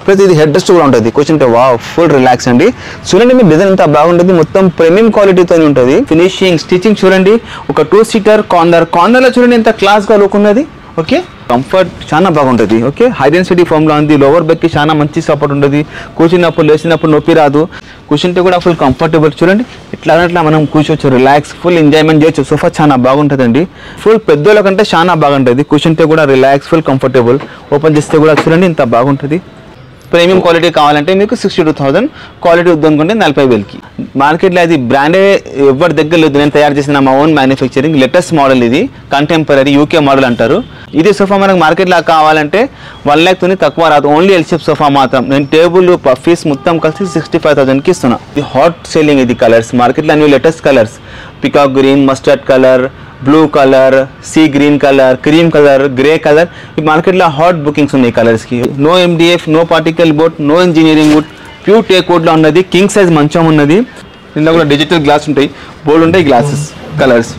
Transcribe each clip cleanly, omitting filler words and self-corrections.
Plus ఇది head rest కూడా ఉంటుంది. కూర్చుంటే వావ్ ఫుల్ రిలాక్స్ అండి. చూడండి మీ డిజైన్ ఎంత బాగుంటుంది, మొత్తం ప్రీమియం క్వాలిటీతో ఉంటుంది. ఫినిషింగ్ స్టిచింగ్ చూడండి, ఒక 2 సీటర్ కార్నర్లో చూడండి ఎంత క్లాస్గా లుక్ ఉన్నది. ఓకే, కంఫర్ట్ చాలా బాగుంటుంది. ఓకే, హై డెన్సిటీ ఫామ్లో ఉంది. లోవర్ బ్యాక్కి చాలా మంచి సపోర్ట్ ఉంటుంది. కూర్చున్నప్పుడు లేచినప్పుడు నొప్పి రాదు. కూర్చుంటే కూడా ఫుల్ కంఫర్టబుల్. చూడండి ఇట్లా మనం కూర్చోవచ్చు, రిలాక్స్ ఫుల్ ఎంజాయ్మెంట్ చేయొచ్చు. సోఫా చాలా బాగుంటుందండి. ఫుల్ పెద్దోళ్ళ కంటే చాలా బాగుంటుంది. కూర్చుంటే కూడా రిలాక్స్ ఫుల్ కంఫర్టబుల్. ఓపెన్ చేస్తే కూడా చూడండి ఇంత బాగుంటుంది. ప్రీమియం క్వాలిటీ కావాలంటే మీకు 62,000, క్వాలిటీ వద్దనుకుంటే 40,000కి. మార్కెట్లో అది బ్రాండే ఎవరి దగ్గర లేదు. నేను తయారు చేసిన మా ఓన్ మ్యానుఫ్యాక్చరింగ్ లేటెస్ట్ మోడల్. ఇది కంటెంపరీ యూకే మోడల్ అంటారు. ఇది సోఫా మనకు మార్కెట్లో కావాలంటే 1 lakh తోని తక్కువ రాదు. ఓన్లీ ఎల్ షేప్ సోఫా మాత్రం. నేను టేబుల్ పఫీస్ మొత్తం కలిసి 65,000కి ఇస్తున్నా. ఇది హాట్ సెల్లింగ్. ఇది కలర్స్ మార్కెట్లో అన్ని latest colours. Peacock green, mustard colour, blue colour, sea green colour, cream colour, grey colour. ఈ మార్కెట్లో హాట్ బుకింగ్స్ ఉన్నాయి కలర్స్కి. No MDF, no particle board, no engineering wood, pure teak వుడ్లో ఉన్నది. కింగ్ సైజ్ మంచం ఉన్నది. ఇందులో కూడా డిజిటల్ గ్లాస్ ఉంటాయి, బోర్డు ఉంటాయి, గ్లాసెస్ కలర్స్.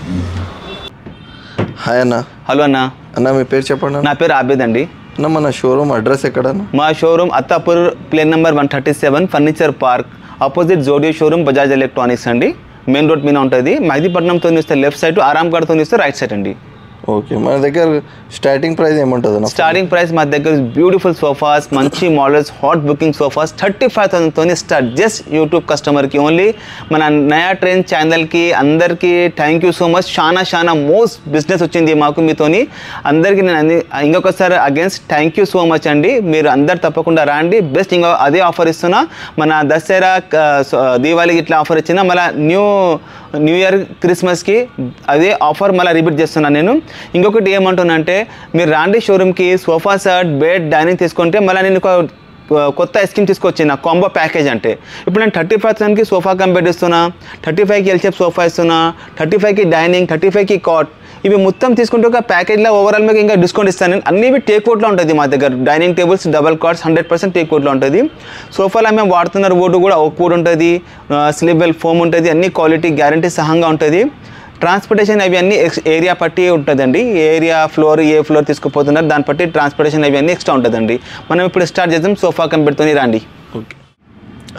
హాయ్ అన్న. హలో అన్న. అన్న మీ పేరు చెప్పండి. నా పేరు ఆబేద్ అండి. అన్న మన షోరూమ్ అడ్రస్ ఎక్కడన్నా? మా షోరూమ్ అత్తాపూర్ ప్లేన్ number 137 furniture park opposite Zudio showroom Bajaj electronics అండి. మెయిన్ రోడ్ మీద ఉంటుంది. మెహదీపట్నంతో వస్తే లెఫ్ట్ సైడ్, ఆరాంఘడ్తో వస్తే రైట్ సైడ్ అండి. ఓకే, మన దగ్గర స్టార్టింగ్ ప్రైస్ ఏముంటుంది? స్టార్టింగ్ ప్రైస్ మా దగ్గర బ్యూటిఫుల్ సోఫాస్, మంచి మోడల్స్, హాట్ బుకింగ్ సోఫాస్ 35,000తో స్టార్ట్. జస్ట్ యూట్యూబ్ కస్టమర్కి ఓన్లీ. మన నయా ట్రెండ్ ఛానల్కి అందరికీ థ్యాంక్ యూ సో మచ్. చాలా మోస్ట్ బిజినెస్ వచ్చింది మాకు మీతోని. అందరికీ నేను ఇంకొకసారి again thank you so much అండి. మీరు అందరు తప్పకుండా రండి. బెస్ట్ ఇంకా అదే ఆఫర్ ఇస్తున్నా. మన దసరా, దీవాళికి ఇట్లా ఆఫర్ ఇచ్చిన, మళ్ళీ న్యూ ఇయర్, క్రిస్మస్కి అదే ఆఫర్ మళ్ళీ రిపీట్ చేస్తున్నాను నేను. ఇంకొకటి ఏమంటున్నానంటే, మీరు రాండి షోరూమ్కి, సోఫా సెట్, బెడ్, డైనింగ్ తీసుకుంటే మళ్ళీ నేను కొత్త స్కీమ్ తీసుకొచ్చిన కాంబో ప్యాకేజ్. అంటే ఇప్పుడు నేను 35,000కి సోఫా కమ్ బెడ్ ఇస్తున్నా, 35కి ఎల్ షేప్ సోఫా ఇస్తున్నా, 35కి డైనింగ్, 35కి కాట్. ఇవి మొత్తం తీసుకుంటే ఒక ప్యాకేజ్లో ఓవరాల్ మీకు ఇంకా డిస్కౌంట్ ఇస్తాను. అన్నీ టేక్ వుడ్లో ఉంటుంది మా దగ్గర. Dining tables, double cots 100% teak వుడ్లో ఉంటుంది. సోఫాలో మేము వాడుతున్న వుడ్ కూడా ఓక్ వుడ్ ఉంటుంది, స్లీబెల్ ఫోమ్ ఉంటుంది. అన్ని క్వాలిటీ గ్యారంటీ సహంగా ఉంటుంది. ట్రాన్స్పోర్టేషన్ అవి అన్నీ ఏరియా పట్టి ఉంటుందండి. ఏరియా ఫ్లోర్, ఏ ఫ్లోర్ తీసుకుపోతున్నారు దాన్ని బట్టి ట్రాన్స్పోర్టేషన్ అవి అన్నీ ఎక్స్ట్రా ఉంటుందండి. మనం ఇప్పుడు స్టార్ట్ చేద్దాం. సోఫా కమ్ బెడ్తో రండి. ఓకే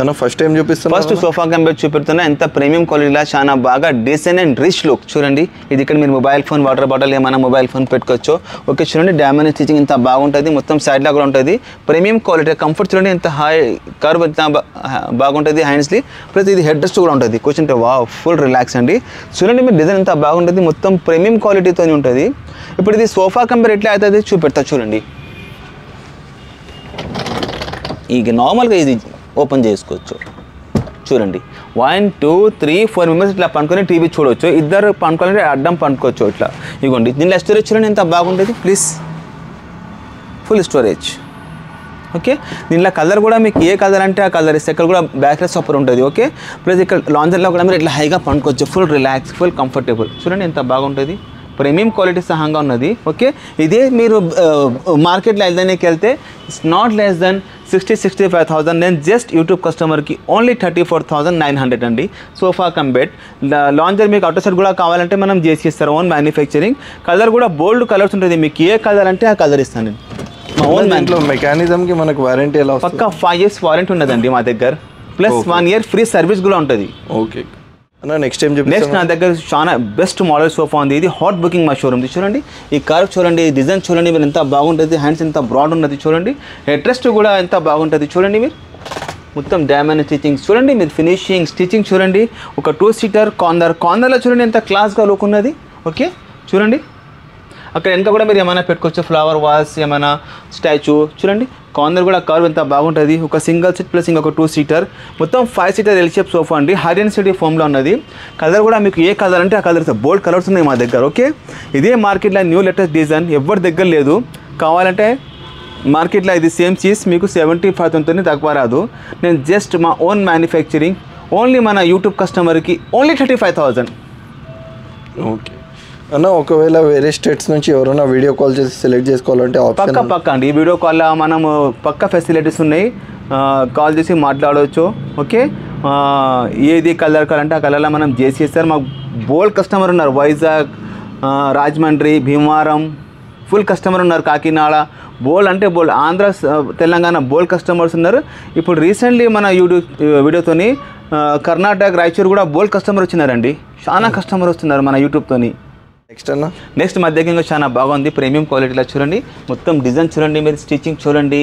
అన్న, ఫస్ట్ టైం చూపిస్తాను. ఫస్ట్ సోఫా కమ్ బెడ్ చూపెడుతున్నా. ఎంత ప్రీమియం క్వాలిటీలా చాలా బాగా డీసెంట్ అండ్ రిచ్ లుక్. చూడండి ఇది ఇక్కడ మీరు మొబైల్ ఫోన్, వాటర్ బాటిల్, ఏమైనా మొబైల్ ఫోన్ పెట్టుకోవచ్చు. ఓకే చూడండి డ్యామేజ్ స్టిచింగ్ ఎంత బాగుంటుంది. మొత్తం సైడ్లో కూడా ఉంటుంది. Premium quality. కంఫర్ట్ చూడండి ఎంత హై కర్వ్, ఎంత బాగుంటుంది హ్యాండ్స్లీ. ప్లస్ ఇది హెడ్ రెస్ట్ కూడా ఉంటుంది. కూర్చుంటే వావ్ ఫుల్ రిలాక్స్ అండి. చూడండి మీ డిజైన్ ఎంత బాగుంటుంది. మొత్తం ప్రీమియం క్వాలిటీతో ఉంటుంది. ఇప్పుడు ఇది సోఫా కమ్ బెడ్ ఎట్లా అవుతుంది చూపెడతా చూడండి. ఇక నార్మల్గా ఇది ఓపెన్ చేసుకోవచ్చు. చూడండి 1 2 3 4 మెంబర్స్ ఇట్లా పండుకొని టీవీ చూడవచ్చు. ఇద్దరు పండుకోవాలంటే అడ్డం పండుకోవచ్చు ఇట్లా. ఇదిగోండి దీనిలో స్టోరేజ్ చూడండి ఎంత బాగుంటుంది. Please full storage. ఓకే దీనిలో కలర్ కూడా మీకు ఏ కలర్ అంటే ఆ కలర్ ఇస్తే. ఇక్కడ కూడా బ్యాక్ సూపర్ ఉంటుంది. ఓకే ప్లస్ ఇక్కడ లాంజర్లో కూడా మీరు ఇట్లా హైగా పండుకోవచ్చు. Full relax, full comfortable. చూడండి ఎంత బాగుంటుంది. ప్రీమియం క్వాలిటీ సహంగా ఉన్నది. ఓకే ఇదే మీరు మార్కెట్లో వెళ్దానికి వెళ్తే ఇట్స్ నాట్ లెస్ దెన్ 60-65,000. నేను జస్ట్ యూట్యూబ్ కస్టమర్కి ఓన్లీ 34,900 అండి. Sofa cum bed. లాంజర్ మీకు అవుటర్ సైడ్ కూడా కావాలంటే మనం చేసి ఇస్తారు. Own manufacturing. కలర్ కూడా బోల్డ్ కలర్స్ ఉంటుంది. మీకు ఏ కలర్ అంటే ఆ కలర్ ఇస్తాను నేను. మా ఓన్ దాంట్లో మెకానిజంకి మనకు వారంటీ ఎలా? పక్కా 5 years వారంటీ ఉన్నదండి మా దగ్గర. ప్లస్ 1 year ఫ్రీ సర్వీస్ కూడా ఉంటుంది. ఓకే నెక్స్ట్ టైం నెక్స్ట్ నా దగ్గర చాలా బెస్ట్ మోడల్ సోఫా ఉంది. ఇది హాట్ బుకింగ్ మా షోరూమ్. చూడండి ఈ కర్వ్ చూడండి, డిజైన్ చూడండి మీరు ఎంత బాగుంటుంది. హ్యాండ్స్ ఎంత బ్రాడ్ ఉన్నది చూడండి. హెడ్ రెస్ట్ కూడా ఎంత బాగుంటుంది చూడండి. మీరు మొత్తం డ్యామేజ్ స్టిచింగ్ చూడండి. మీరు ఫినిషింగ్ స్టిచింగ్ చూడండి. ఒక 2 సీటర్ కార్నర్లో చూడండి ఎంత క్లాస్గా లుక్ ఉన్నది. ఓకే చూడండి అక్కడ వెనక కూడా మీరు ఏమైనా పెట్టుకోవచ్చు. ఫ్లవర్ వాస్, ఏమైనా స్టాచ్యూ. చూడండి కార్నర్ కూడా కర్వ్ ఎంత బాగుంటుంది. ఒక సింగిల్ సీట్ ప్లస్ ఇంకొక 2 సీటర్. మొత్తం 5 seater ఎల్ షేప్ సోఫా అండి. హై డెన్సిటీ ఫోమ్లో ఉన్నది. కలర్ కూడా మీకు ఏ కలర్ అంటే ఆ కలర్స్, బోల్డ్ కలర్స్ ఉన్నాయి మా దగ్గర. ఓకే ఇదే మార్కెట్లో న్యూ లేటెస్ట్ డిజైన్ ఎవరి దగ్గర లేదు. కావాలంటే మార్కెట్లో ఇది సేమ్ చీజ్ మీకు 75,000 తక్కువ రాదు. నేను జస్ట్ మా ఓన్ మ్యానుఫ్యాక్చరింగ్ ఓన్లీ మన యూట్యూబ్ కస్టమర్కి ఓన్లీ 35,000. ఓకే అన్న, ఒకవేళ వేరే స్టేట్స్ నుంచి ఎవరైనా వీడియో కాల్ చేసి సెలెక్ట్ చేసుకోవాలంటే పక్క అండి. ఈ వీడియో కాల్లో మనము పక్క ఫెసిలిటీస్ ఉన్నాయి. కాల్ చేసి మాట్లాడవచ్చు. ఓకే ఏది కలర్ కావాలంటే ఆ కలర్లో మనం చేసి ఇస్తారు. మాకు బోల్డ్ కస్టమర్ ఉన్నారు. వైజాగ్, రాజమండ్రి, భీమవరం ఫుల్ కస్టమర్ ఉన్నారు. కాకినాడ బోల్డ్ అంటే బోల్డ్, ఆంధ్ర తెలంగాణ బోల్డ్ కస్టమర్స్ ఉన్నారు. ఇప్పుడు రీసెంట్లీ మన వీడియోతోని కర్ణాటక రాయచూరు కూడా బోల్డ్ కస్టమర్ వచ్చినారండి. చాలా కస్టమర్ వస్తున్నారు మన యూట్యూబ్తోని. నెక్స్ట్ మధ్యకంగా చాలా బాగుంది, ప్రీమియం క్వాలిటీలో చూడండి. మొత్తం డిజైన్ చూడండి, మీరు స్టిచ్చింగ్ చూడండి,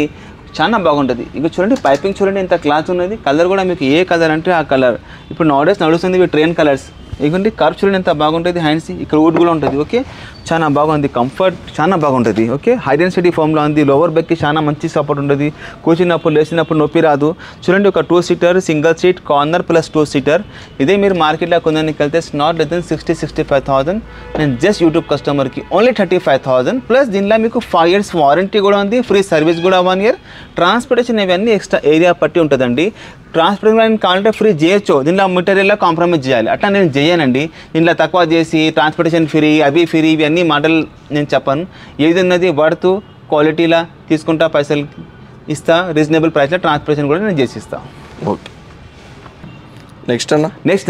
చాలా బాగుంటుంది. ఇక చూడండి పైపింగ్ చూడండి ఎంత క్లాత్ ఉన్నది. కలర్ కూడా మీకు ఏ కలర్ అంటే ఆ కలర్. ఇప్పుడు నౌడేస్ నడుస్తుంది ఇవి ట్రెండ్ కలర్స్. ఇవ్వండి కర్వ్ చూడండి ఎంత బాగుంటుంది. హ్యాండ్స్ ఇక్కడ వుడ్ కూడా ఉంటుంది. ఓకే, చాలా బాగుంది, కంఫర్ట్ చాలా బాగుంటుంది. ఓకే, హై డెన్సిటీ ఫామ్లో ఉంది. లోవర్ బ్యాక్కి చాలా మంచి సపోర్ట్ ఉంటుంది. కూర్చున్నప్పుడు లేచినప్పుడు నొప్పి రాదు. చూడండి ఒక 2 seater single seat corner plus 2 seater. ఇదే మీరు మార్కెట్లో కొనడానికి వెళ్తే నాట్ లెస్ దెన్ 60-65,000. నేను జస్ట్ యూట్యూబ్ కస్టమర్కి ఓన్లీ 35,000 ప్లస్ దీనిలో మీకు 5 years వారంటీ కూడా ఉంది, ఫ్రీ సర్వీస్ కూడా 1 year. ట్రాన్స్పోర్టేషన్ ఇవన్నీ ఎక్స్ట్రా ఏరియా పట్టి ఉంటుందండి. ట్రాన్స్పోర్టేషన్ కావాలంటే ఫ్రీ చేయొచ్చు, దీనిలో మెటీరియల్లో కాంప్రమైజ్ చేయాలి. అట్లా నేను చేయనండి. దీనిలో తక్కువ చేసి ట్రాన్స్పోర్టేషన్ ఫ్రీ అవి ఫ్రీ ఇవన్నీ మాటలు నేను చెప్పను. ఏది ఉన్నది వర్త్ క్వాలిటీలా తీసుకుంటా, పైసలు ఇస్తా, రీజనబుల్ ప్రైస్లో ట్రాన్స్పోర్టేషన్ కూడా నేను చేసి ఇస్తాను. ఓకే, నెక్స్ట్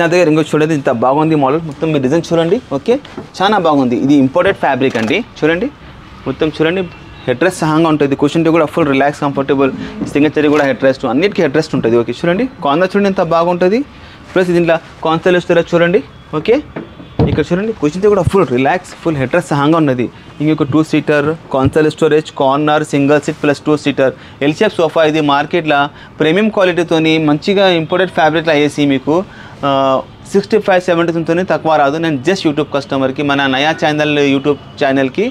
నా దగ్గర ఇంకో చూడండి ఇంత బాగుంది మోడల్. మొత్తం మీ డిజైన్ చూడండి. ఓకే, చాలా బాగుంది. ఇది ఇంపోర్టెడ్ ఫ్యాబ్రిక్ అండి. చూడండి మొత్తం చూడండి, హెడ్ రెస్ట్ సహంగా ఉంటుంది. కుషన్ కూడా ఫుల్ రిలాక్స్ కంఫర్టబుల్. సిగ్నేచర్ కూడా హెడ్ రెస్ట్, అన్నిటికీ హెడ్ రెస్ట్ ఉంటుంది. ఓకే చూడండి, కార్నర్ చూడండి ఎంత బాగుంటుంది. ప్లస్ దీంట్లో కాన్సల్ ఇస్తారా చూడండి. ఓకే, ఇక్కడ చూడండి కుషన్ కూడా full relax, full head rest సహంగా ఉన్నది. ఇంకొక 2 seater console storage, corner single seat plus 2 seater L shape sofa. ఇది మార్కెట్లో ప్రీమియం క్వాలిటీతోని మంచిగా ఇంపోర్టెడ్ ఫ్యాబ్రిక్లో వేసి మీకు 65-70 తక్కువ రాదు. నేను జస్ట్ యూట్యూబ్ కస్టమర్కి, మన నయా ఛానల్ యూట్యూబ్ ఛానల్కి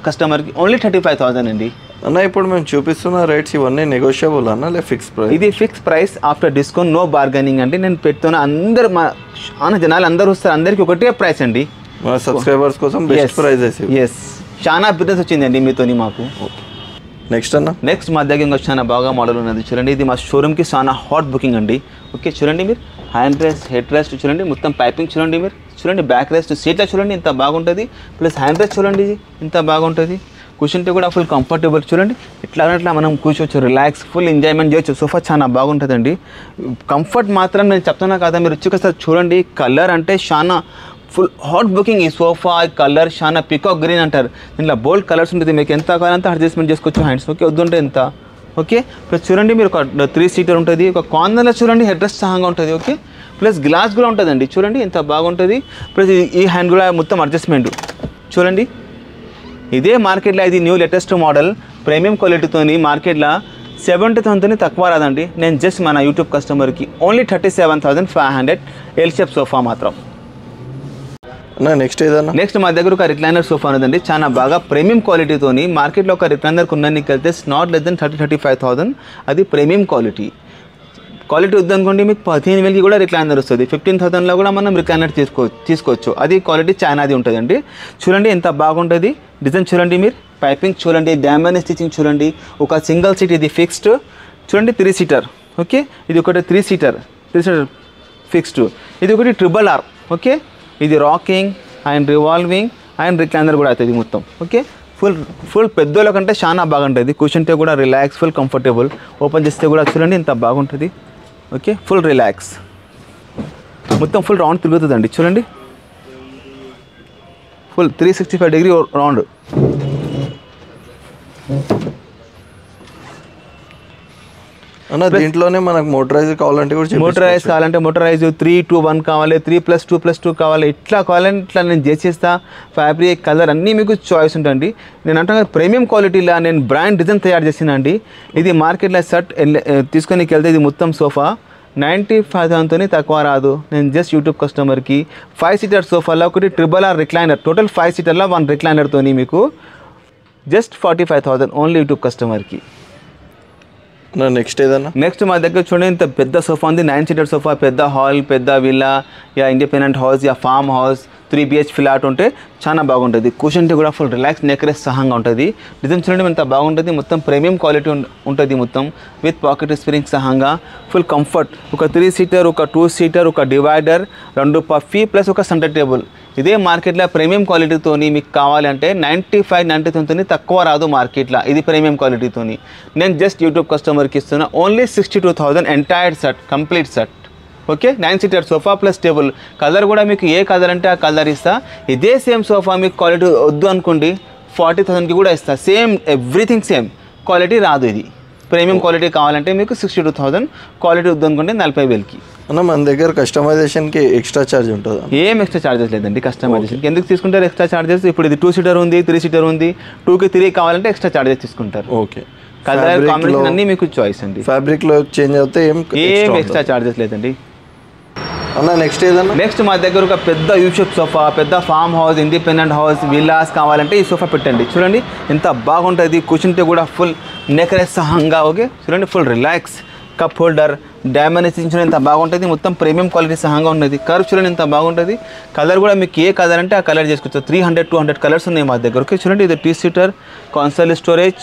కస్టమర్కి ఓన్లీ 35,000 అండి. అన్న ఇప్పుడు మేము చూపిస్తున్న రేట్స్ ఇవన్నీ నెగోషియబుల్ అన్న లే ఫిక్స్ ప్రైస్? ఇది fix price after discount, no bargaining అండి. నేను పెడుతున్నా, అందరు మా జనాలు అందరూ వస్తారు, అందరికీ ఒకటే ప్రైస్ అండి. మన సబ్స్క్రైబర్స్ కోసం బెస్ట్ ప్రైజెస్. ఎస్, చాలా బిజినెస్ వచ్చిందండి మీతోని మాకు. నెక్స్ట్ మా దగ్గర చాలా బాగా మోడల్ ఉన్నది చూడండి. ఇది మా షోరూమ్కి చాలా హాట్ బుకింగ్ అండి. ఓకే చూడండి, మీరు హ్యాండ్ రెస్ట్ హెడ్ రెస్ట్ చూడండి, మొత్తం పైపింగ్ చూడండి. మీరు చూడండి బ్యాక్ రెస్ట్ సీట్లో చూడండి ఎంత బాగుంటుంది. ప్లస్ హ్యాండ్ రెస్ట్ చూడండి ఎంత బాగుంటుంది. కూర్చుంటే కూడా ఫుల్ కంఫర్టబుల్. చూడండి ఇట్లా మనం కూర్చోవచ్చు, రిలాక్స్, ఫుల్ ఎంజాయ్మెంట్ చేయొచ్చు. సోఫా చాలా బాగుంటుందండి. కంఫర్ట్ మాత్రం నేను చెప్తున్నా కదా, మీరు వచ్చి చూడండి. కలర్ అంటే చాలా ఫుల్ హాట్ బుకింగ్. ఈ సోఫా కలర్ చాలా పికాక్ గ్రీన్ అంటారు. దీంట్లో బోల్డ్ కలర్స్ ఉంటుంది, మీకు ఎంత కావాలంటే అడ్జస్ట్మెంట్ చేసుకోవచ్చు హ్యాండ్స్. ఓకే, వద్దుంటే ఎంత. ఓకే, ప్లస్ చూడండి మీరు ఒక 3 సీటర్ ఉంటుంది. ఒక కార్నర్లో చూడండి హెడ్ రెస్ట్ సహంగా ఉంటుంది. ఓకే, ప్లస్ గ్లాస్ కూడా ఉంటుందండి. చూడండి ఎంత బాగుంటుంది. ప్లస్ ఈ హ్యాండ్ కూడా మొత్తం అడ్జస్ట్మెంట్ చూడండి. ఇదే మార్కెట్లో ఇది న్యూ లేటెస్ట్ మోడల్ ప్రీమియం క్వాలిటీతోని మార్కెట్లో 70,000 తక్కువ రాదండి. నేను జస్ట్ మన యూట్యూబ్ కస్టమర్కి ఓన్లీ 37,500 ఎల్ షేప్ సోఫా మాత్రం. నెక్స్ట్ మా దగ్గర ఒక రిక్లైనర్ సోఫా ఉన్నదండి. చాలా బాగా ప్రీమియం క్వాలిటీతోని మార్కెట్లో ఒక రిక్లైనర్ కొనడానికి వెళ్తే నాట్ లెస్ దెన్ 30-35,000. అది ప్రీమియం క్వాలిటీ వద్దనుకోండి, మీకు 15,000కి కూడా రిక్లైనర్ వస్తుంది. 15,000లో కూడా మనం రిక్లైనర్ తీసుకోవచ్చు. అది క్వాలిటీ చైనాది ఉంటుందండి. చూడండి ఎంత బాగుంటుంది. డిజైన్ చూడండి, మీరు పైపింగ్ చూడండి, డ్యామేజ్ స్టిచ్చింగ్ చూడండి. ఒక సింగిల్ సీట్ ఇది ఫిక్స్డ్ చూడండి, 3 సీటర్. ఓకే, ఇది ఒకటి 3 సీటర్ ఫిక్స్డ్. ఇది ఒకటి RRR. ఓకే, ఇది rocking and revolving and recliner కూడా అవుతుంది మొత్తం. ఓకే, ఫుల్ పెద్దోళ్ళ కంటే చాలా బాగుంటుంది. కూర్చుంటే కూడా రిలాక్స్, ఫుల్ కంఫర్టబుల్. ఓపెన్ చేస్తే కూడా చూడండి ఎంత బాగుంటుంది. ఓకే, ఫుల్ రిలాక్స్, మొత్తం ఫుల్ రౌండ్ తిరుగుతుందండి. చూడండి ఫుల్ 365 డిగ్రీ రౌండ్. దీంట్లోనే మనకు మోటరైజ్ కావాలంటే కూడా మోటరైజ్ 3-2-1 కావాలి, 3+2+2 కావాలి. ఇట్లా కావాలంటే ఇట్లా నేను చేసేస్తా. ఫ్యాబ్రిక్ కలర్ అన్నీ మీకు చాయిస్ ఉంటుంది. నేను అంటాను ప్రీమియం క్వాలిటీలో నేను బ్రాండ్ డిజైన్ తయారు చేసినండి. ఇది మార్కెట్లో షర్ట్ తీసుకొని వెళ్తే ఇది మొత్తం సోఫా 95,000 తక్కువ రాదు. నేను జస్ట్ యూట్యూబ్ కస్టమర్కి 5 సీటర్ సోఫాలో ఒకటి RRR రిక్లైనర్, టోటల్ 5 సీటర్లో 1 రిక్లైనర్తో మీకు జస్ట్ 45,000 ఓన్లీ యూట్యూబ్ కస్టమర్కి. నెక్స్ట్ మా దగ్గర చూడండి ఇంత పెద్ద సోఫా ఉంది. 9 సీటర్ సోఫా, పెద్ద హాల్, పెద్ద villa, yeah independent house, yeah farm house, 3 BH flat ఉంటే చాలా బాగుంటుంది. కూర్చుంటే కూడా ఫుల్ రిలాక్స్, నెక్ రెస్ట్ సహంగా ఉంటుంది. డిజైన్ చూడండి ఎంత బాగుంటుంది. మొత్తం ప్రీమియం క్వాలిటీ ఉంటుంది మొత్తం, విత్ పాకెట్ స్ప్రింగ్ సహంగా ఫుల్ కంఫర్ట్. ఒక 3 సీటర్, ఒక 2 సీటర్, ఒక డివైడర్, 2 పఫీ ప్లస్ ఒక సెంటర్ టేబుల్. ఇదే మార్కెట్లో ప్రీమియం క్వాలిటీతోని మీకు కావాలంటే 95-90,000 తక్కువ రాదు మార్కెట్లో. ఇది ప్రీమియం క్వాలిటీతోని నేను జస్ట్ యూట్యూబ్ కస్టమర్కి ఇస్తున్నా only 62,000 entire set, complete set. Okay, 9 seater sofa plus table. Colour కూడా మీకు ఏ కలర్ అంటే ఆ కలర్ ఇస్తా. ఇదే సేమ్ సోఫా మీకు క్వాలిటీ వద్దు అనుకోండి 40,000కి కూడా ఇస్తా. Same everything same. క్వాలిటీ రాదు. ఇది ప్రీమియం క్వాలిటీ కావాలంటే మీకు 62,000, క్వాలిటీ వద్దనుకుంటే 40,000కి. అన్న మన దగ్గర కస్టమైజేషన్కి ఎక్స్ట్రా ఛార్జ్ ఉంటుందా? ఏం ఎక్స్ట్రా ఛార్జెస్ లేదండి కస్టమైజేషన్కి. ఎందుకు తీసుకుంటారు ఎక్స్ట్రా ఛార్జెస్? ఇప్పుడు ఇది 2 సీటర్ ఉంది, 3 సీటర్ ఉంది, 2కి 3 కావాలంటే ఎక్స్ట్రా ఛార్జెస్ తీసుకుంటారు. ఓకే. కలర్ కాంబినేషన్ అన్నీ మీకు చాయిస్ అండి. ఫ్యాబ్రిక్లో చేంజ్ అవుతే ఏం ఎక్స్ట్రా ఛార్జెస్ లేదండి. అన్న నెక్స్ట్ ఏదన్నా? నెక్స్ట్ మా దగ్గర ఒక పెద్ద యూషేప్ సోఫా, పెద్ద farm house, independent house, villas కావాలంటే ఈ సోఫా పెట్టండి. చూడండి ఎంత బాగుంటుంది, కూర్చుంటే కూడా ఫుల్ నెక్ రెస్ట్ సహంగా. ఓకే చూడండి full relax, cup holder, dimension చూడండి ఎంత బాగుంటుంది, మొత్తం ప్రీమియం క్వాలిటీ సహంగా ఉన్నది. కలర్ చూడండి ఎంత బాగుంటుంది. కలర్ కూడా మీకు ఏ కలర్ అంటే ఆ కలర్ చేసుకోవచ్చు. 300-200 కలర్స్ ఉన్నాయి మా దగ్గర. ఓకే చూడండి ఇది 2 సీటర్ కాన్సోల్ స్టోరేజ్,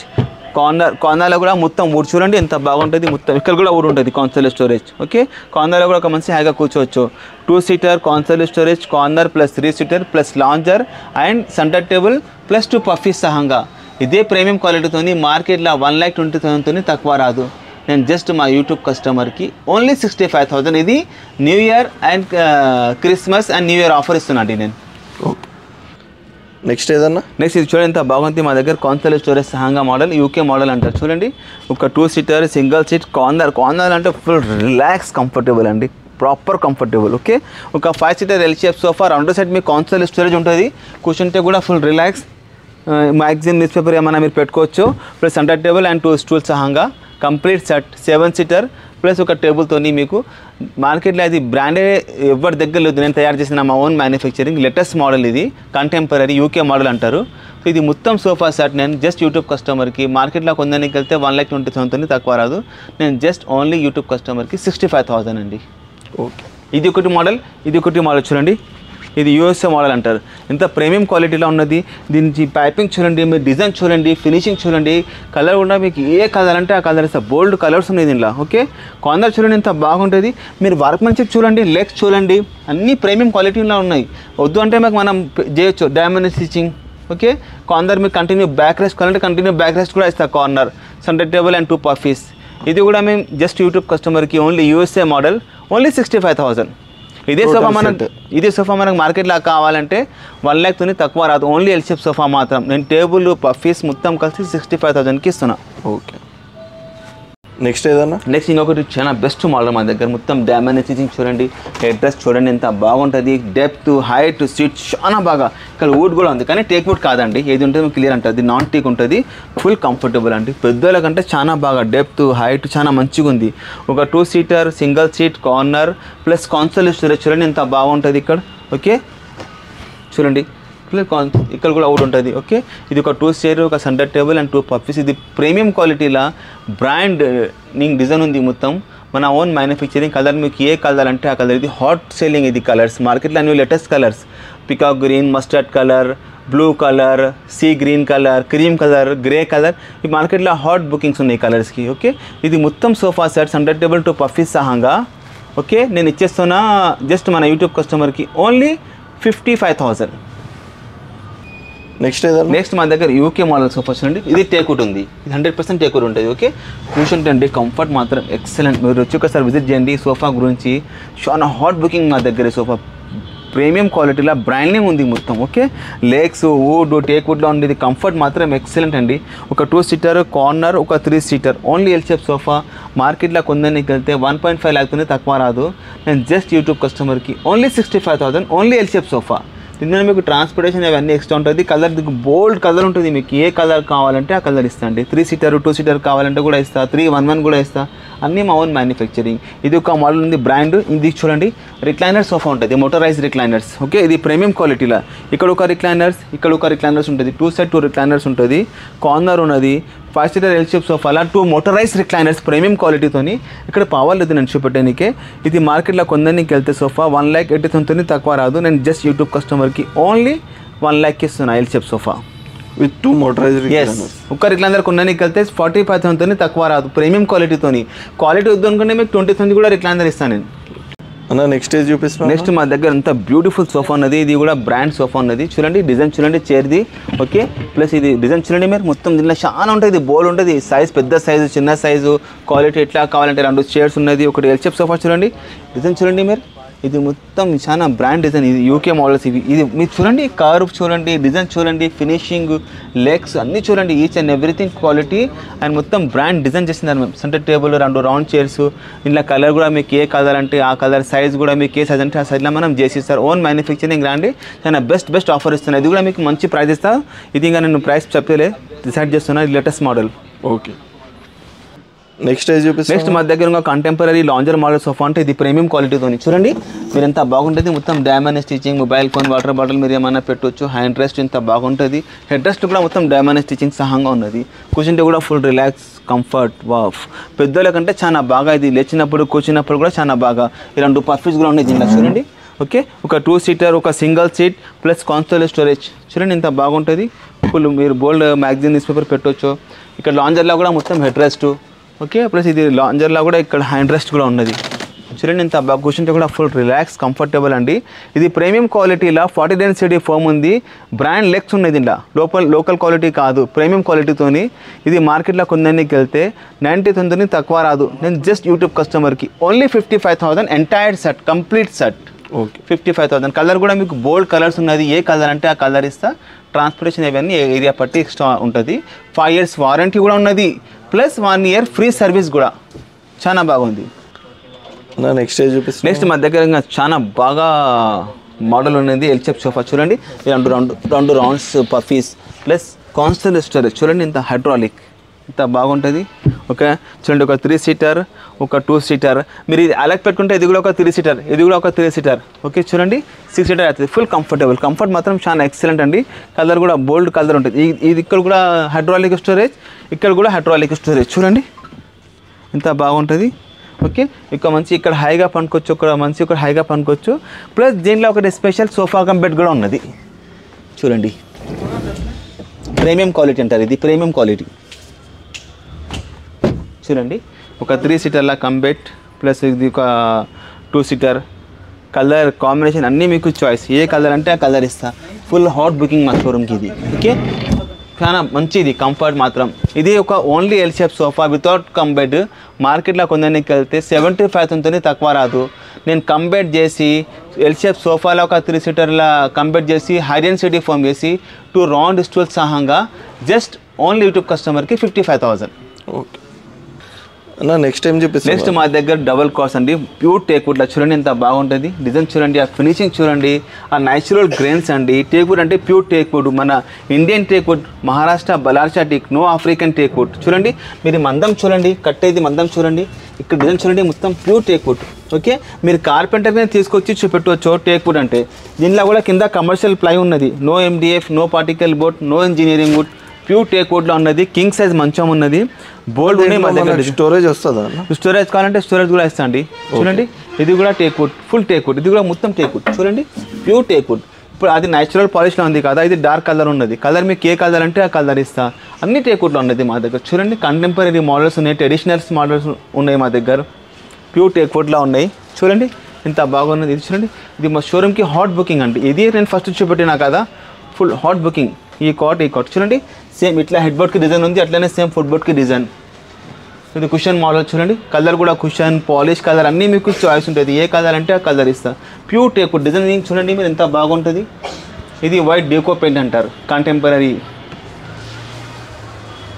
కార్నర్లో కూడా మొత్తం వుడ్ చూడండి ఎంత బాగుంటుంది. మొత్తం ఇక్కడ కూడా వుడ్ ఉంటుంది కాన్సోల్ స్టోరేజ్. ఓకే కార్నర్లో కూడా ఒక మంచి హ్యాగా కూర్చోవచ్చు. 2 seater console storage, corner plus 3 seater plus lounger and centre table plus 2 puffies సహంగా. ఇదే ప్రీమియం క్వాలిటీతో మార్కెట్లో 1,20,000 తక్కువ రాదు. నేను జస్ట్ మా యూట్యూబ్ కస్టమర్కి ఓన్లీ 65,000. ఇది new year and Christmas and new year offer ఇస్తున్నాండి నేను. నెక్స్ట్ ఏదన్నా? నెక్స్ట్ ఇది చూడండి ఎంత బాగుంది. మా దగ్గర కాన్సోల్ స్టోరేజ్ సహంగా మోడల్, యూకే మోడల్ అంటారు. చూడండి ఒక 2 సీటర్ సింగిల్ సీట్, కార్నర్ అంటే ఫుల్ రిలాక్స్ కంఫర్టబుల్ అండి, ప్రాపర్ కంఫర్టబుల్. ఓకే ఒక 5 seater L shape sofa, 2 side మీకు కాన్సోల్ స్టోరేజ్ ఉంటుంది, కూర్చుంటే కూడా full relax. Magazine news paper ఏమైనా మీరు పెట్టుకోవచ్చు. Plus centre table and 2 stools సహంగా కంప్లీట్ సెట్ 7 సీటర్ ప్లస్ ఒక టేబుల్తో. మీకు మార్కెట్లో అది బ్రాండే ఎవరి దగ్గర లేదు, నేను తయారు చేసిన మా ఓన్ మ్యానుఫ్యాక్చరింగ్ లేటెస్ట్ మోడల్. ఇది కంటెంపరీ యూకే మోడల్ అంటారు. సో ఇది మొత్తం సోఫా సెట్ నేను జస్ట్ యూట్యూబ్ కస్టమర్కి, మార్కెట్లో కొందానికి వెళ్తే 1,20,000 తక్కువ రాదు. నేను జస్ట్ ఓన్లీ యూట్యూబ్ కస్టమర్కి 65,000 అండి. ఓకే ఇది ఒకటి మోడల్, ఇది ఒకటి మోడల్ చూడండి. ఇది యూఎస్ఏ మోడల్ అంటారు. ఎంత ప్రీమియం క్వాలిటీలో ఉన్నది. దీనికి పైపింగ్ చూడండి, మీరు డిజైన్ చూడండి, ఫినిషింగ్ చూడండి, కలర్ కూడా మీకు ఏ కలర్ అంటే ఆ కలర్ ఇస్తారు. బోల్డ్ కలర్స్ ఉన్నాయి దీనిలో. ఓకే కార్నర్ చూడండి ఎంత బాగుంటుంది. మీరు వర్క్మెన్షిప్ చూడండి, లెగ్స్ చూడండి, అన్నీ ప్రీమియం క్వాలిటీలో ఉన్నాయి. వద్దు అంటే మాకు మనం చేయొచ్చు డైమండ్ స్టిచింగ్. ఓకే కార్నర్ మీకు కంటిన్యూ బ్యాక్ రెస్ట్ కావాలంటే కంటిన్యూ బ్యాక్ రెస్ట్ కూడా ఇస్తారు. Corner centre table and 2 puffies. ఇది కూడా మేము జస్ట్ యూట్యూబ్ కస్టమర్కి ఓన్లీ యూఎస్ఏ మోడల్ ఓన్లీ 65,000. ఇదే సోఫా మనకు మార్కెట్లో కావాలంటే 1,00,000 తక్కువ రాదు. ఓన్లీ ఎల్ షేప్ సోఫా మాత్రం నేను టేబుల్ పఫీస్ మొత్తం కలిసి 65,000కి ఇస్తున్నా. ఓకే నెక్స్ట్ ఏదన్నా? నెక్స్ట్ ఇంకొకటి చాలా బెస్ట్ మోడల్ మా దగ్గర. మొత్తం డైమండ్ స్టిచింగ్ చూడండి, హెడ్ రెస్ట్ చూడండి ఎంత బాగుంటుంది, డెప్త్ హైట్ సీట్ చాలా బాగా. ఇక్కడ వుడ్ కూడా ఉంది కానీ టేక్ వుడ్ కాదండి, ఏది ఉంటుంది క్లియర్ ఉంటుంది, నాన్ టీక్ ఉంటుంది, ఫుల్ కంఫర్టబుల్ అండి. పెద్దల కంటే చాలా బాగా డెప్త్ హైట్ చాలా మంచిగా ఉంది. ఒక 2 seater single seat, corner plus console storage చూడండి ఎంత బాగుంటుంది ఇక్కడ. ఓకే చూడండి ఇక్కడ కూడా అవుట్ ఉంటుంది. ఓకే ఇది ఒక 2 చైర్, ఒక సెంటర్ టేబుల్ అండ్ 2 పఫీస్. ఇది ప్రీమియం క్వాలిటీలో బ్రాండ్ డిజైన్ ఉంది మొత్తం, మన ఓన్ మ్యానుఫ్యాక్చరింగ్. కలర్ మీకు ఏ కలర్ అంటే ఆ కలర్. ఇది హాట్ సెల్లింగ్. ఇది కలర్స్ మార్కెట్లో అన్ని latest colours, peacock green, mustard colour, blue colour, sea green colour, cream colour, grey colour. ఈ మార్కెట్లో హాట్ బుకింగ్స్ ఉన్నాయి కలర్స్కి. ఓకే ఇది మొత్తం sofa set centre table 2 puffies సహంగా. ఓకే నేను ఇచ్చేస్తున్నా జస్ట్ మన యూట్యూబ్ కస్టమర్కి ఓన్లీ 55,000. నెక్స్ట్ మా దగ్గర యూకే మోడల్ సోఫా చూడండి. ఇది టేకుట్ ఉంది, ఇది 100% టేకుట్ ఉంటుంది. ఓకే కూర్చుంటే కంఫర్ట్ మాత్రం ఎక్సలెంట్. మీరు వచ్చి ఒకసారి విజిట్ చేయండి. సోఫా గురించి చాలా హాట్ బుకింగ్ మా దగ్గర. సోఫా ప్రీమియం క్వాలిటీలో బ్రాండింగ్ ఉంది మొత్తం. ఓకే లెగ్స్ వుడ్ టేకుడ్లో ఉండేది, కంఫర్ట్ మాత్రం ఎక్సలెంట్ అండి. ఒక 2 సీటర్ కార్నర్, ఒక 3 seater only L shape sofa. మార్కెట్లో కొందానికి వెళ్తే 1.5 లాక్తోనే తక్కువ రాదు. నేను జస్ట్ యూట్యూబ్ కస్టమర్కి only 65,000 only L shape sofa. ఇందులో మీకు ట్రాన్స్పోర్టేషన్ అవన్నీ ఎక్స్ట్రా ఉంటుంది. కలర్ బోల్డ్ కలర్ ఉంటుంది, మీకు ఏ కలర్ కావాలంటే ఆ కలర్ ఇస్తా అండి. 3 సీటర్ 2 సీటర్ కావాలంటే కూడా ఇస్తా, 311 కూడా ఇస్తా, అన్నీ మా ఓన్ మ్యానుఫ్యాక్చరింగ్. ఇది ఒక మోడల్ ఉంది బ్రాండ్. ఇది చూడండి రిక్లైనర్ సోఫా ఉంటుంది, మోటరైజ్ రిక్లైనర్స్. ఓకే ఇది ప్రీమియం క్వాలిటీలో. ఇక్కడ ఒక రిక్లైనర్స్, ఇక్కడ ఒక రిక్లైనర్స్ ఉంటుంది, 2 సెట్ 2 రిక్లైనర్స్ ఉంటుంది, కార్నర్ ఉన్నది. 5 సీటర్ ఎల్ షేప్ సోఫాలో 2 మోటరైజ్ రిక్లైనర్స్ ప్రీమియం క్వాలిటీతోని. ఇక్కడ పవర్ లేదు నేను చూపెట్టానికే. ఇది మార్కెట్లో కొందానికి వెళ్తే సోఫా 1,80,000 తక్కువ రాదు. నేను జస్ట్ యూట్యూబ్ కస్టమర్కి ఓన్లీ 1,00,000 ఇస్తున్నా L shape sofa with 2 motorise recliners. ఒక్క రిక్లైనర్ కొనడానికి వెళ్తే 45,000 తక్కువ రాదు ప్రీమియం క్వాలిటీతోని. క్వాలిటీ వద్దు అనుకుంటే మీకు 20,000 కూడా రిక్లైనర్ ఇస్తాను నేను. అన్న నెక్స్ట్ ఏజ్ చూపిస్తాను. నెక్స్ట్ మా దగ్గర అంత బ్యూటిఫుల్ సోఫా ఉన్నది. ఇది కూడా బ్రాండ్ సోఫా ఉన్నది. చూడండి డిజైన్ చూడండి చైర్ది. ఓకే ప్లస్ ఇది డిజైన్ చూడండి మీరు, మొత్తం దీనిలో చాలా ఉంటుంది, బోల్ ఉంటుంది. సైజ్ పెద్ద సైజు చిన్న సైజు క్వాలిటీ ఎట్లా కావాలంటే 2 చైర్స్ ఉన్నది. ఒకటి ఎల్ షేప్ సోఫా చూడండి, డిజైన్ చూడండి మీరు ఇది మొత్తం చాలా బ్రాండ్ డిజైన్, ఇది యూకే మోడల్స్ ఇవి. ఇది మీరు చూడండి, కర్వ్ చూడండి, డిజైన్ చూడండి, ఫినిషింగ్, లెగ్స్ అన్నీ చూడండి, each and everything quality and మొత్తం బ్రాండ్ డిజైన్ చేసినారు మేము. సెంటర్ టేబుల్, 2 రౌండ్ చైర్స్, ఇంట్లో కలర్ కూడా మీకు ఏ కలర్ అంటే ఆ కలర్, సైజ్ కూడా మీకు ఏ సైజ్ అంటే ఆ సైజ్లో మనం చేసిస్తారు. ఓన్ మ్యానుఫ్యాక్చరింగ్ రండి, చాలా బెస్ట్ ఆఫర్ ఇస్తున్నాను. ఇది కూడా మీకు మంచి ప్రైస్ ఇస్తా. ఇది ఇంకా నేను ప్రైస్ చెప్పలే, డిసైడ్ చేస్తున్నా. ఇది లేటెస్ట్ మోడల్. ఓకే, నెక్స్ట్ చూపిస్తాను. నెక్స్ట్ మా దగ్గర ఇంకా కంటెంపరీ లాంజర్ మోడల్ సోఫా అంటే ఇది ప్రీమియం క్వాలిటీతో చూడండి. మీరు ఎంత బాగుంటుంది, మొత్తం diamond stitching, mobile phone, water bottle మీరు ఏమైనా పెట్టవచ్చు. హ్యాండ్ రెస్ట్ ఇంత బాగుంటుంది. హెడ్ రెస్ట్ కూడా మొత్తం డైమండ్ స్టిచింగ్ సహంగా ఉన్నది. కూర్చుంటే కూడా ఫుల్ రిలాక్స్, కంఫర్ట్, వాఫ్. పెద్దోళ్ళ కంటే చాలా బాగా ఇది లేచినప్పుడు కూర్చున్నప్పుడు కూడా చాలా బాగా. ఈ 2 పర్ఫ్యూమ్స్ కూడా ఉన్నాయి దీంట్లో చూడండి. ఓకే, ఒక 2 సీటర్, ఒక single seat plus console storage చూడండి ఎంత బాగుంటుంది. ఫుల్ మీరు బోల్డ్ మ్యాగజైన్, న్యూస్ పేపర్ పెట్టవచ్చు. ఇక్కడ లాంజర్లో కూడా మొత్తం హెడ్ రెస్ట్. ఓకే, ప్లస్ ఇది లాంజర్లో కూడా ఇక్కడ హ్యాండ్ రెస్ట్ కూడా ఉన్నది. చూడండి ఇంత బాగా కూర్చుంటే కూడా ఫుల్ రిలాక్స్, కంఫర్టబుల్ అండి. ఇది ప్రీమియం క్వాలిటీలో 40 డెన్సిటీ ఫోమ్ ఉంది. బ్రాండ్ లెగ్స్ ఉన్నాయి దీంట్లో, లోకల్ క్వాలిటీ కాదు, ప్రీమియం క్వాలిటీతోని. ఇది మార్కెట్లో కొందరికి వెళ్తే 90,000 తక్కువ రాదు. నేను జస్ట్ యూట్యూబ్ కస్టమర్కి only 55,000 entire set, complete set. Okay, 55,000. Colour కూడా మీకు బోల్డ్ కలర్స్ ఉన్నది, ఏ కలర్ అంటే ఆ కలర్ ఇస్తా. ట్రాన్స్పోర్టేషన్ ఇవన్నీ ఏరియా పట్టి ఎక్స్ట్రా ఉంటుంది. 5 years వారంటీ కూడా ఉన్నది, ప్లస్ 1 year ఫ్రీ సర్వీస్ కూడా. చాలా బాగుంది. నెక్స్ట్ చూపిస్తాను. నెక్స్ట్ మా దగ్గర ఇంకా చాలా బాగా మోడల్ ఉన్నది. ఎల్ షేప్ సోఫా చూడండి, 2 rounds puffies plus constant storage చూడండి, ఇంత హైడ్రాలిక్ ఇంత బాగుంటుంది. ఓకే చూడండి, ఒక 3 సీటర్, ఒక 2 సీటర్. మీరు ఇది అలగ్ పెట్టుకుంటే ఇది కూడా ఒక 3 సీటర్, ఇది కూడా ఒక 3 సీటర్. ఓకే చూడండి, 6 సీటర్ అవుతుంది. ఫుల్ కంఫర్టబుల్, కంఫర్ట్ మాత్రం చాలా ఎక్సలెంట్ అండి. కలర్ కూడా బోల్డ్ కలర్ ఉంటుంది. ఇది ఇక్కడ కూడా హైడ్రాలిక్ స్టోరేజ్, ఇక్కడ కూడా హైడ్రాలిక్ స్టోరేజ్ చూడండి ఎంత బాగుంటుంది. ఓకే, ఇక్కడ హైగా పనుకోవచ్చు, ఇక్కడ హైగా పనుకోవచ్చు. ప్లస్ దీంట్లో ఒకటి స్పెషల్ సోఫా కమ్ బెడ్ కూడా ఉన్నది చూడండి. ప్రీమియం క్వాలిటీ అంటారు, ఇది ప్రీమియం క్వాలిటీ చూడండి. ఒక 3 సీటర్లా కమ్ బెడ్ ప్లస్ ఇది ఒక 2 సీటర్. కలర్ కాంబినేషన్ అన్నీ మీకు చాయిస్, ఏ కలర్ అంటే ఆ కలర్ ఇస్తా. ఫుల్ హాట్ బుకింగ్ మా షోరూమ్కి ఇది. ఓకే, చాలా మంచిది, కంఫర్ట్ మాత్రం. ఇది ఒక only L shape sofa without cum bed. మార్కెట్లో కొందరికి వెళ్తే 75,000 తక్కువ రాదు. నేను కమ్ బెడ్ చేసి ఎల్ షేప్ సోఫాలో ఒక 3 సీటర్ల కమ్ బెడ్ చేసి హై డెన్సిటీ ఫోమ్ చేసి 2 రౌండ్ స్టూల్స్ సహంగా జస్ట్ ఓన్లీ యూట్యూబ్ కస్టమర్కి 55,000. ఓకే అన్న, నెక్స్ట్ టైం చూపిస్తాను. నెక్స్ట్ మా దగ్గర డబల్ కార్స్ అండి, ప్యూర్ టేక్వుడ్లో చూడండి ఎంత బాగుంటుంది. డిజైన్ చూడండి, ఆ ఫినిషింగ్ చూడండి, ఆ న్యాచురల్ గ్రెయిన్స్ అండి. టేక్వుడ్ అంటే ప్యూర్ టేక్వుడ్, మన Indian teakwood, Maharashtra Ballarshah teak, no African teakwood చూడండి. మీరు మందం చూడండి, కట్టేది మందం చూడండి, ఇక్కడ డిజైన్ చూడండి, మొత్తం ప్యూర్ టేక్వుడ్. ఓకే, మీరు కార్పెంటర్ని తీసుకొచ్చి చూపెట్టవచ్చు టేక్వుడ్ అంటే. దీనిలో కూడా కింద కమర్షియల్ ప్లై ఉన్నది, no MDF, no particle board, no engineering wood, pure టేక్వుడ్లో ఉన్నది. కింగ్ సైజ్ మంచం ఉన్నది, బోల్డ్ ఉన్నాయి మా దగ్గర. స్టోరేజ్ వస్తుందా? స్టోరేజ్ కావాలంటే స్టోరేజ్ కూడా ఇస్తా అండి చూడండి. ఇది కూడా టేక్వుడ్, ఫుల్ టేక్వుడ్, ఇది కూడా మొత్తం టేక్వుడ్ చూడండి, ప్యూర్ టేక్వుడ్. ఇప్పుడు అది న్యాచురల్ పాలిష్లో ఉంది కదా, ఇది డార్క్ కలర్ ఉన్నది. కలర్ మీకు ఏ కలర్ అంటే ఆ కలర్ ఇస్తా. అన్ని టేక్వుడ్లో ఉన్నది మా దగ్గర చూడండి. కంటెంపరీ మోడల్స్ ఉన్నాయి, ట్రెడిషనల్స్ మోడల్స్ ఉన్నాయి మా దగ్గర, ప్యూర్ టేక్వుడ్లో ఉన్నాయి చూడండి ఎంత బాగున్నది. ఇది చూడండి, ఇది మా షోరూమ్కి హాట్ బుకింగ్ అండి. ఇది నేను ఫస్ట్ చూపెట్టినా కదా, ఫుల్ హాట్ బుకింగ్. ఈ కాట్ చూడండి, సేమ్ ఇట్లా హెడ్ బోర్డ్కి డిజైన్ ఉంది, అట్లనే సేమ్ ఫుట్ బోర్డ్కి డిజైన్. ఇది కుషన్ మోడల్ చూడండి, కలర్ కూడా కుషన్, పాలిష్ కలర్ అన్నీ మీకు చాయిస్ ఉంటుంది. ఏ కలర్ అంటే ఆ కలర్ ఇస్తా. ప్యూర్ టేక్వుడ్ డిజైన్ చూడండి మీరు ఎంత బాగుంటుంది. ఇది వైట్ డెకో పెయింట్ అంటారు, కంటెంపరీ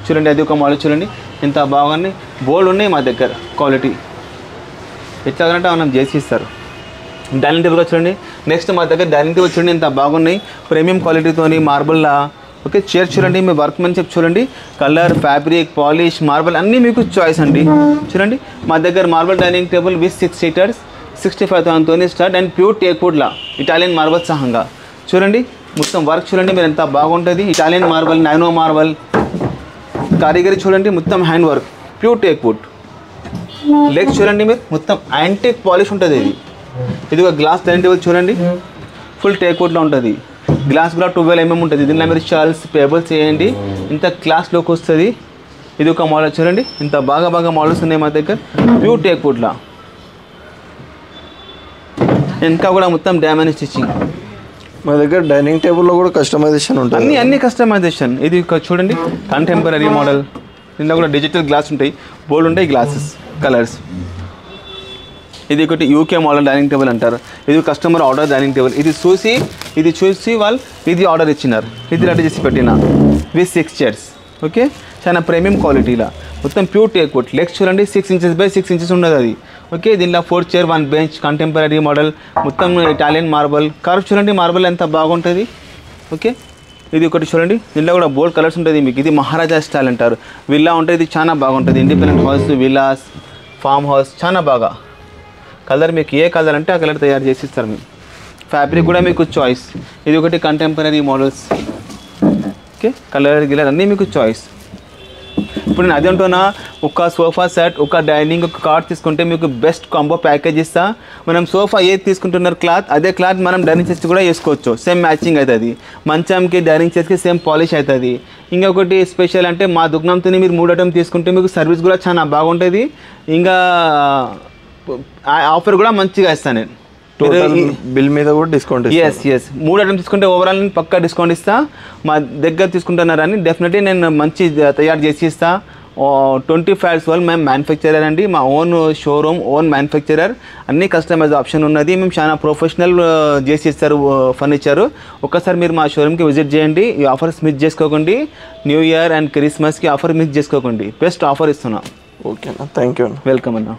చూడండి. అది ఒక మోడల్ చూడండి ఎంత బాగుంది. బోల్డ్ ఉన్నాయి మా దగ్గర క్వాలిటీ, ఎట్లాగంటే మనం చేసి ఇస్తారు. డైనింగ్ టేబుల్ చూడండి. నెక్స్ట్ మా దగ్గర డైనింగ్ టేబుల్ చూడండి ఎంత బాగున్నాయి, ప్రీమియం క్వాలిటీతోని మార్బుల్లా. ఓకే, చైర్ చూడండి, మీ వర్క్మెన్షిప్ చూడండి, కలర్, ఫ్యాబ్రిక్, పాలిష్, మార్బల్ అన్నీ మీకు చాయిస్ అండి చూడండి. మా దగ్గర marble dining table with 6 seaters 65,000 start and pure టేక్వుడ్లా ఇటాలియన్ మార్బల్ సహంగా చూడండి. మొత్తం వర్క్ చూడండి మీరు ఎంత బాగుంటుంది. ఇటాలియన్ మార్బల్, నైనో మార్బల్, కారిగరీ చూడండి, మొత్తం hand work, pure teakwood. Legs చూడండి మీరు, మొత్తం యాంటిక్ పాలిష్ ఉంటుంది. ఇది ఒక గ్లాస్ డైనింగ్ టేబుల్ చూడండి, ఫుల్ టేక్వుడ్లో ఉంటుంది. గ్లాస్ కూడా 12 mm ఉంటుంది. దీనిలో మీరు షాల్స్, పేబుల్స్ చేయండి, ఇంత క్లాస్లోకి వస్తుంది. ఇది ఒక మోడల్ చూడండి, ఇంత బాగా మోడల్స్ ఉన్నాయి మా దగ్గర, ప్యూర్ టేక్వుడ్లా. ఇంకా కూడా మొత్తం డైమండ్ స్టిచ్చింగ్. మా దగ్గర డైనింగ్ టేబుల్లో కూడా కస్టమైజేషన్ ఉంటుంది, అన్ని కస్టమైజేషన్. ఇది చూడండి కంటెంపరీ మోడల్, దీనిలో కూడా డిజిటల్ గ్లాస్ ఉంటాయి, బోల్డ్ ఉంటాయి గ్లాసెస్, కలర్స్. ఇది ఒకటి యూకే మోడల్ డైనింగ్ టేబుల్ అంటారు. ఇది కస్టమర్ ఆర్డర్ డైనింగ్ టేబుల్. ఇది చూసి వాళ్ళు ఇది ఆర్డర్ ఇచ్చినారు. ఇది రెడీ చేసి పెట్టిన విత్ 6 చైర్స్. ఓకే, చాలా ప్రీమియం క్వాలిటీలా మొత్తం ప్యూర్ టేక్ వుడ్. లెగ్స్ చూడండి 6 ఇంచెస్ బై 6 ఇంచెస్ ఉండదు అది. ఓకే, దీనిలో 4 చైర్ 1 బెంచ్ కంటెంపరీ మోడల్, మొత్తం ఇటాలియన్ మార్బల్. కర్వ్ చూడండి మార్బల్ ఎంత బాగుంటుంది. ఓకే, ఇది ఒకటి చూడండి, దీనిలో కూడా బోల్డ్ కలర్స్ ఉంటుంది మీకు. ఇది మహారాజా స్టైల్ అంటారు. విల్లా ఉంటుంది, ఇది చాలా బాగుంటుంది. Independent house, villas, farm house చాలా బాగా. కలర్ మీకు ఏ కలర్ అంటే ఆ కలర్ తయారు చేసి ఇస్తారు మీకు. ఫ్యాబ్రిక్ కూడా మీకు చాయిస్. ఇది ఒకటి కంటెంపరీ మోడల్స్. ఓకే, కలర్ గిలర్ అన్నీ మీకు చాయిస్. ఇప్పుడు నేను అదే అంటున్నా, ఒక సోఫా సెట్, ఒక డైనింగ్, ఒక కార్డ్ తీసుకుంటే మీకు బెస్ట్ కాంబో ప్యాకేజ్ ఇస్తా. మనం సోఫా ఏది తీసుకుంటున్నారు క్లాత్, అదే క్లాత్ మనం డైనింగ్ సెట్స్ కూడా వేసుకోవచ్చు. సేమ్ మ్యాచింగ్ అవుతుంది. మంచంకి డైనింగ్ సెట్స్కి సేమ్ పాలిష్ అవుతుంది. ఇంకొకటి స్పెషల్ అంటే మా దుకాణంతో మీరు 3 ఐటమ్ తీసుకుంటే మీకు సర్వీస్ కూడా చాలా బాగుంటుంది. ఇంకా ఆఫర్ కూడా మంచిగా ఇస్తాను నేను. టోటల్ బిల్ మీద కూడా డిస్కౌంట్. ఎస్ 3 ఐటమ్స్ తీసుకుంటే ఓవరాల్ నేను పక్కా డిస్కౌంట్ ఇస్తా. మా దగ్గర తీసుకుంటున్నారని డెఫినెట్లీ నేను మంచి తయారు చేసి ఇస్తా. 20 ఫ్లాట్స్ వాళ్ళు మేము మ్యానుఫ్యాక్చరర్ అండి. మా ఓన్ షోరూమ్, ఓన్ మ్యానుఫ్యాక్చరర్. అన్ని కస్టమైజ్ ఆప్షన్ ఉన్నది. మేము చాలా ప్రొఫెషనల్ చేసి ఇస్తారు ఫర్నిచర్. ఒక్కసారి మీరు మా షోరూమ్కి విజిట్ చేయండి. ఈ ఆఫర్స్ మిస్ చేసుకోకండి. న్యూ ఇయర్ అండ్ క్రిస్మస్కి ఆఫర్ మిస్ చేసుకోకండి. బెస్ట్ ఆఫర్ ఇస్తున్నా. ఓకేనా, థ్యాంక్ యూ. వెల్కమ్ అన్న.